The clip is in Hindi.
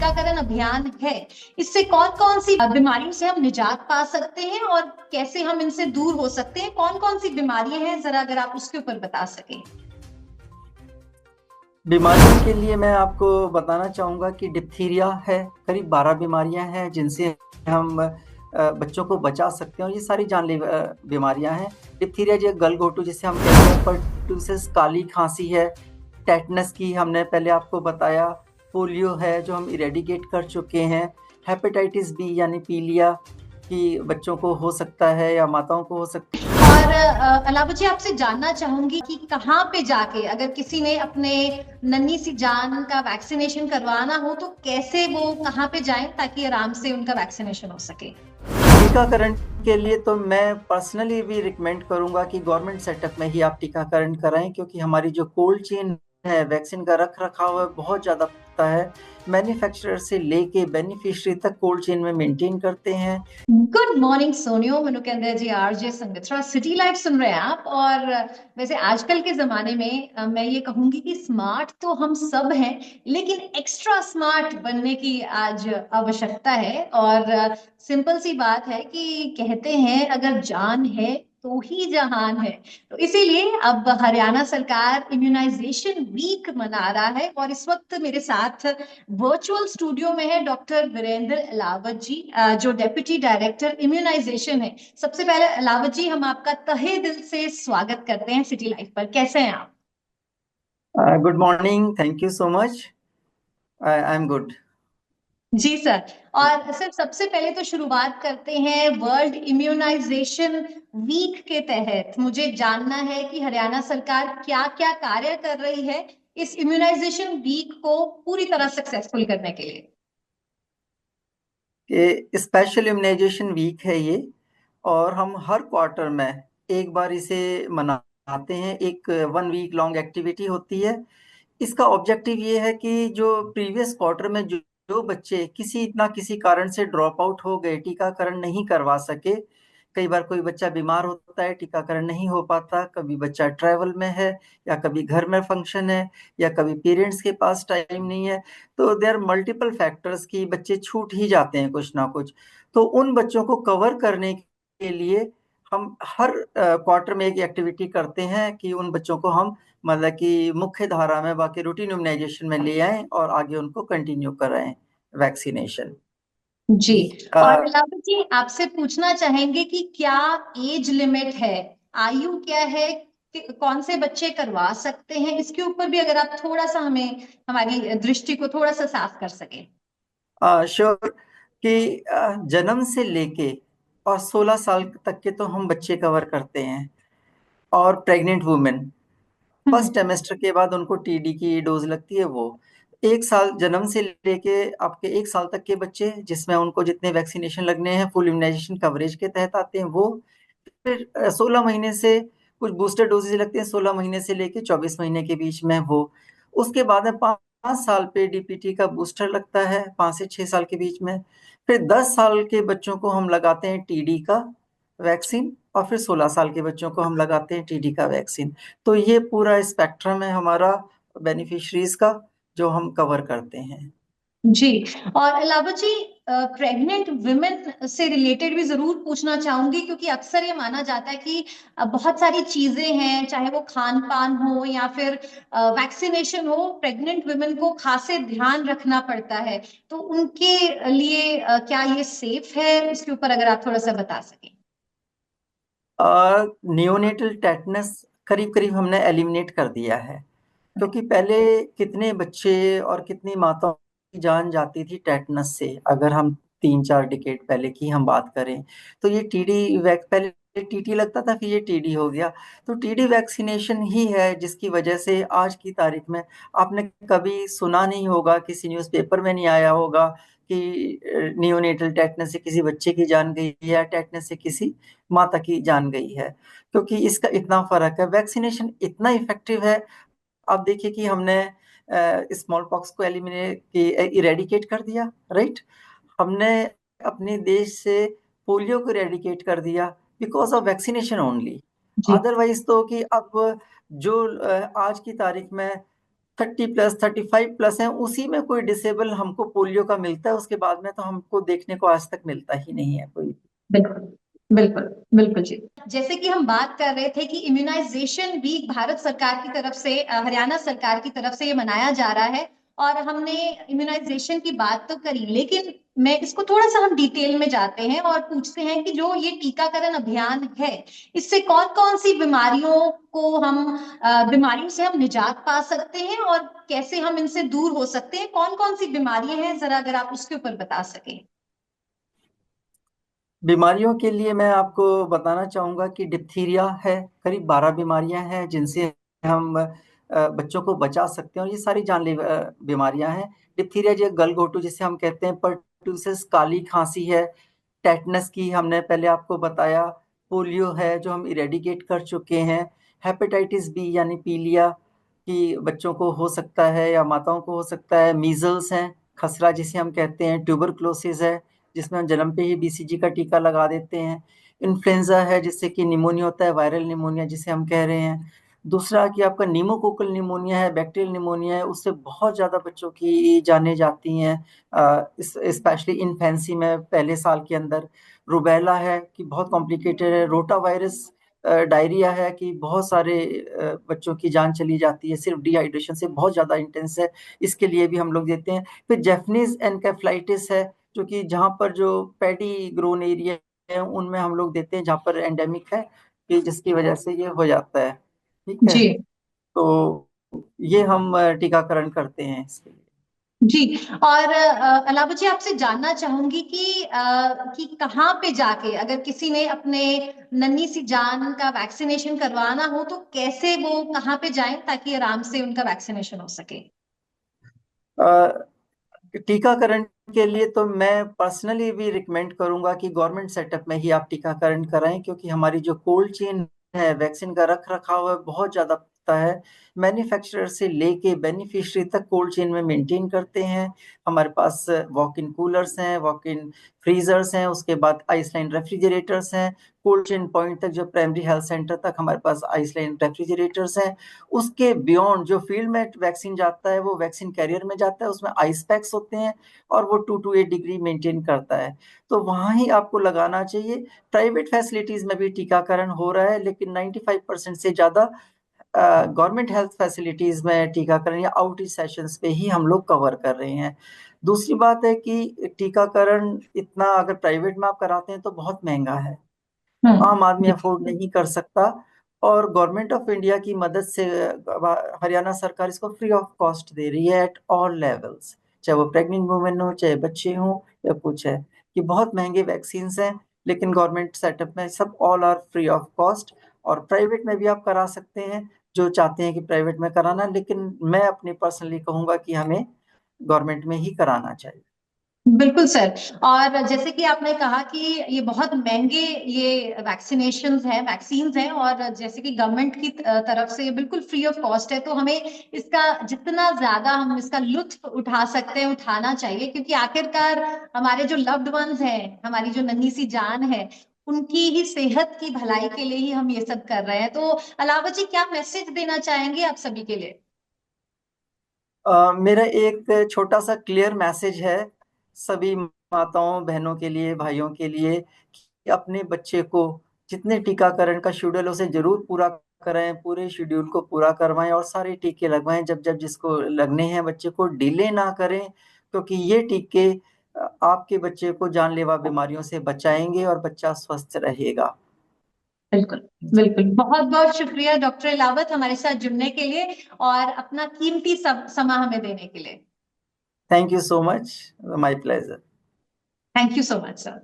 टीकाकरण अभियान है, इससे कौन कौन सी बीमारियों से हम निजात पा सकते हैं और कैसे हम इनसे दूर हो सकते हैं? कौन कौन सी बीमारियां हैं, जरा अगर आप उसके ऊपर बता सकें। बीमारियों के लिए मैं आपको बताना चाहूँगा कि डिप्थीरिया है। करीब 12 बीमारियां हैं जिनसे हम बच्चों को बचा सकते हैं, और ये सारी जानलेवा बीमारियां हैं। डिप्थीरिया जो गलघोटू जिसे हम कहते हैं, पर्टूसिस काली खांसी है, टेटनस की हमने पहले आपको बताया, पोलियो है जो हम इरेडिकेट कर चुके हैं, हेपेटाइटिस बी यानी पीलिया कि बच्चों को हो सकता है या माताओं को हो सकता है। और अलावा जी, आपसे जानना चाहूंगी कि कहाँ पे जाके अगर किसी ने अपने नन्ही सी जान का वैक्सीनेशन करवाना हो तो कैसे वो कहाँ पे जाएं ताकि आराम से उनका वैक्सीनेशन हो सके। टीकाकरण के लिए तो मैं पर्सनली भी रिकमेंड करूंगा कि गवर्नमेंट सेटअप में ही आप टीकाकरण कराएं, क्योंकि हमारी जो कोल्ड चेन है, वैक्सीन का रख रखाव है, बहुत ज़्यादा पड़ता है। मैन्युफैक्चरर से लेके बेनिफिशियरी तक कोल्ड चेन में मेंटेन करते हैं। गुड मॉर्निंग सोनियो, मनु के अंदर जी आरजे संगीत्रा सिटी लाइफ सुन रहे हैं आप। और वैसे आजकल के जमाने में मैं ये कहूंगी कि स्मार्ट तो हम सब हैं, लेकिन एक्स्ट्रा स्मार्ट बनने की आज आवश्यकता है। और सिंपल सी बात है कि कहते हैं अगर जान है तो ही जहान है। तो इसीलिए अब हरियाणा सरकार इम्यूनाइजेशन वीक मना रहा है, और इस वक्त मेरे साथ वर्चुअल स्टूडियो में है डॉक्टर वीरेंद्र अलावत जी, जो डेप्यूटी डायरेक्टर इम्यूनाइजेशन है। सबसे पहले अलावत जी, हम आपका तहे दिल से स्वागत करते हैं सिटी लाइफ पर। कैसे हैं आप? Good morning, thank you so much. I am good. जी सर। और सर, सबसे पहले तो शुरुआत करते हैं वर्ल्ड इम्यूनाइजेशन वीक के तहत। मुझे जानना है कि हरियाणा सरकार क्या क्या कार्य कर रही है इस इम्यूनाइजेशन वीक को पूरी तरह सक्सेसफुल करने के लिए। कि स्पेशल इम्यूनाइजेशन वीक है ये, और हम हर क्वार्टर में एक बार इसे मनाते हैं। एक 1 वीक लॉन्ग एक्टिविटी होती है। इसका ऑब्जेक्टिव ये है कि जो प्रीवियस क्वार्टर में जो बच्चे किसी ना किसी कारण से ड्रॉप आउट हो गए, टीकाकरण नहीं करवा सके, कई बार कोई बच्चा बीमार होता है, टीकाकरण नहीं हो पाता, कभी बच्चा ट्रैवल में है, या कभी घर में फंक्शन है, या कभी पेरेंट्स के पास टाइम नहीं है, तो देर मल्टीपल फैक्टर्स की बच्चे छूट ही जाते हैं कुछ ना कुछ। तो उन बच्चों को कवर करने के लिए हम हर क्वार्टर में एक एक्टिविटी करते हैं कि उन बच्चों को हम मतलब कि मुख्य धारा में, बाकी रूटीन इम्यूनाइजेशन में ले आएं और आगे उनको कंटिन्यू कराएं वैक्सीनेशन। जी। और अलावा जी, आपसे पूछना चाहेंगे कि क्या एज लिमिट है, आयु क्या है, कि कौन से बच्चे करवा सकते हैं? इसके ऊपर भी अगर आप थोड़ा सा हमें हमारी दृष्टि को थोड़ा सा साफ कर सके। श्योर कि जन्म से लेके और 16 साल तक के तो हम बच्चे कवर करते हैं, और प्रेग्नेंट वुमेन फर्स्ट हम्म। टेमेस्टर के बाद उनको टीडी की डोज लगती है वो। 1 साल जन्म से लेके आपके 1 साल तक के बच्चे, जिसमें उनको जितने वैक्सीनेशन लगने हैं फुल इम्यूनाइजेशन कवरेज के तहत आते हैं वो। फिर 16 महीने से कुछ बूस्टर डोजेज लगते हैं, 16 महीने से लेके 24 महीने के बीच में वो। उसके बाद में 5 साल पे डीपीटी का बूस्टर लगता है, 5 से 6 साल के बीच में। फिर 10 साल के बच्चों को हम लगाते हैं टीडी का वैक्सीन, और फिर 16 साल के बच्चों को हम लगाते हैं टीडी का वैक्सीन। तो ये पूरा स्पेक्ट्रम है हमारा बेनिफिशरीज का, जो हम कवर करते हैं। जी। और अलावा जी, प्रेग्नेंट वुमेन से रिलेटेड भी जरूर पूछना चाहूंगी, क्योंकि अक्सर ये माना जाता है कि बहुत सारी चीजें हैं, चाहे वो खान पान हो या फिर वैक्सीनेशन हो, प्रेग्नेंट वुमेन को खासे ध्यान रखना पड़ता है। तो उनके लिए क्या ये सेफ है? इसके ऊपर अगर आप थोड़ा सा बता सकें। नियोनेटल टेटनस करीब करीब हमने एलिमिनेट कर दिया है, क्योंकि पहले कितने बच्चे और कितनी माताओं की जान जाती थी टेटनस से। अगर हम 3-4 डिकेड पहले की हम बात करें, तो ये टीडी वैक्स, पहले टीटी लगता था फिर ये टीडी हो गया। तो टीडी वैक्सीनेशन ही है जिसकी वजह से आज की तारीख में आपने कभी सुना नहीं होगा, किसी न्यूज़पेपर में नहीं आया होगा कि नियोनेटल टेटनस से किसी बच्चे की जान गई है या टेटनस से किसी माता की जान गई है, क्योंकि इसका इतना फर्क है। वैक्सीनेशन इतना इफेक्टिव है। आप देखिए कि हमने स्मॉल पॉक्स को एलिमिनेट इरेडिकेट कर दिया, राइट। हमने अपने देश से पोलियो को इरेडिकेट कर दिया बिकॉज ऑफ वैक्सीनेशन ओनली। जी। अदरवाइज तो कि अब जो आज की तारीख में 30+, 35+ हैं, उसी में कोई डिसेबल हमको पोलियो का मिलता है, उसके बाद में तो हमको देखने को आज तक मिलता ही नहीं है कोई। बिल्कुल बिल्कुल बिल्कुल जी। जैसे कि हम बात कर रहे थे कि इम्यूनाइजेशन वीक भारत सरकार की तरफ से, हरियाणा सरकार की तरफ से ये मनाया जा रहा है, और हमने इम्यूनाइजेशन की बात तो करी, लेकिन मैं इसको थोड़ा सा हम डिटेल में जाते हैं और पूछते हैं कि जो ये टीकाकरण अभियान है, इससे कौन कौन सी बीमारियों को हम, बीमारियों से हम निजात पा सकते हैं और कैसे हम इनसे दूर हो सकते हैं, कौन कौन सी बीमारियां हैं, जरा अगर आप उसके ऊपर बता सकें। बीमारियों के लिए मैं आपको बताना चाहूंगा कि डिप्थीरिया है, करीब 12 बीमारियां हैं जिनसे हम बच्चों को बचा सकते हैं, और ये सारी जानलेवा बीमारियां हैं। डिप्थीरिया जो गलघोटू जिसे हम कहते हैं, पर्टूसिस काली खांसी है, टेटनस की हमने पहले आपको बताया, पोलियो है जो हम इरेडिकेट कर चुके हैं, हेपेटाइटिस बी यानी पीलिया की बच्चों को हो सकता है या माताओं को हो सकता है, मीजल्स हैं, खसरा जिसे हम कहते हैं, ट्यूबरक्लोसिस है जिसमें हम जन्म पे ही बीसीजी का टीका लगा देते हैं, इन्फ्लुएंजा है जिससे कि निमोनिया होता है, वायरल निमोनिया जिसे हम कह रहे हैं। दूसरा कि आपका निमोकोकल निमोनिया है, बैक्टीरियल निमोनिया है, उससे बहुत ज़्यादा बच्चों की जानें जाती हैं, स्पेशली इन्फेंसी में पहले साल के अंदर। रुबेला है कि बहुत कॉम्प्लिकेटेड है, रोटा वायरस डायरिया है कि बहुत सारे बच्चों की जान चली जाती है, सिर्फ डिहाइड्रेशन से, बहुत ज़्यादा इंटेंस है, इसके लिए भी हम लोग देते हैं। फिर जैपनीज एनकेफ्लाइटिस है जो कि जहाँ पर जो पैडी ग्रोन एरिया है उनमें हम लोग देते हैं, जहाँ पर एंडेमिक है, कि जिसकी वजह से ये हो जाता है। ठीक है, जी तो ये हम टीकाकरण करते हैं इसके लिए। जी। और अलावा जी, आपसे जानना चाहूंगी कि कहाँ पे जाके अगर किसी ने अपने नन्ही सी जान का वैक्सीनेशन करवाना हो तो कैसे वो कहाँ पे जाएं ताकि आराम से उनका वैक्सीनेशन हो सके। अ, टीकाकरण के लिए तो मैं पर्सनली भी रिकमेंड करूंगा कि गवर्नमेंट सेटअप में ही आप टीकाकरण कराएं, क्योंकि हमारी जो कोल्ड चेन है, वैक्सीन का रख रखाव है, बहुत ज्यादा पड़ता है। मैन्युफैक्चरर से लेके बेनिफिशियरी तक कोल्ड चेन में मेंटेन करते हैं। हमारे पास वॉक इन कूलर्स हैं, वॉक इन फ्रीजर्स हैं, उसके बाद आइसलैंड रेफ्रिजरेटर्स हैं, कोल्ड चेन पॉइंट तक जो प्राइमरी हेल्थ सेंटर तक हमारे पास आइसलैंड रेफ्रिजरेटर्स हैं। उसके बियॉन्ड जो फील्ड में वैक्सीन जाता है वो वैक्सीन कैरियर में जाता है, उसमें आइस पैक्स होते हैं और वो 2 to 8 डिग्री मेंटेन करता है, तो वहां ही आपको लगाना चाहिए। प्राइवेट फैसिलिटीज में भी टीकाकरण हो रहा है, लेकिन 95% से ज्यादा गवर्नमेंट हेल्थ फैसिलिटीज में टीकाकरण या आउटरीच सेशंस पे ही हम लोग कवर कर रहे हैं। दूसरी बात है कि टीकाकरण इतना अगर प्राइवेट में आप कराते हैं तो बहुत महंगा है, आम आदमी जी अफोर्ड नहीं कर सकता। और गवर्नमेंट ऑफ इंडिया की मदद से हरियाणा सरकार इसको फ्री ऑफ कॉस्ट दे रही है एट ऑल लेवल्स, चाहे वो प्रेग्नेंट वुमेन हो, चाहे बच्चे हों, या कुछ है कि बहुत महंगे वैक्सीन हैं, लेकिन गवर्नमेंट सेटअप में सब all are free of cost. और प्राइवेट में भी आप करा सकते हैं जो चाहते हैं कि प्राइवेट में कराना, लेकिन मैं अपनी पर्सनली कहूंगा कि हमें गवर्नमेंट में ही कराना चाहिए। बिल्कुल सर। और जैसे कि आपने कहा कि ये बहुत महंगे ये वैक्सीन्स हैं, और जैसे कि गवर्नमेंट की तरफ से बिल्कुल फ्री ऑफ कॉस्ट है, तो हमें इसका जितना ज्यादा हम इसका लुत्फ उठा सकते हैं उठाना चाहिए, क्योंकि आखिरकार हमारे जो लव्ड वंस हैं, हमारी जो नन्ही सी जान है, उनकी ही सेहत की भलाई के लिए ही हम ये सब कर रहे हैं। तो अलावा जी, क्या मैसेज देना चाहेंगे आप सभी के लिए। मेरा एक छोटा सा क्लियर मैसेज है सभी माताओं बहनों के लिए, भाइयों के लिए, कि अपने बच्चे को जितने टीकाकरण का शेड्यूल है उसे जरूर पूरा कराएं, पूरे शेड्यूल को पूरा करवाएं और सारे टीके लगवाएं जब जब जिसको लगने हैं, बच्चे को डिले ना करें, क्योंकि ये टीके आपके बच्चे को जानलेवा बीमारियों से बचाएंगे और बच्चा स्वस्थ रहेगा। बिल्कुल बिल्कुल। बहुत बहुत शुक्रिया डॉक्टर इलावत हमारे साथ जुड़ने के लिए और अपना कीमती समय हमें देने के लिए। Thank you so much, my pleasure. Thank you so much sir.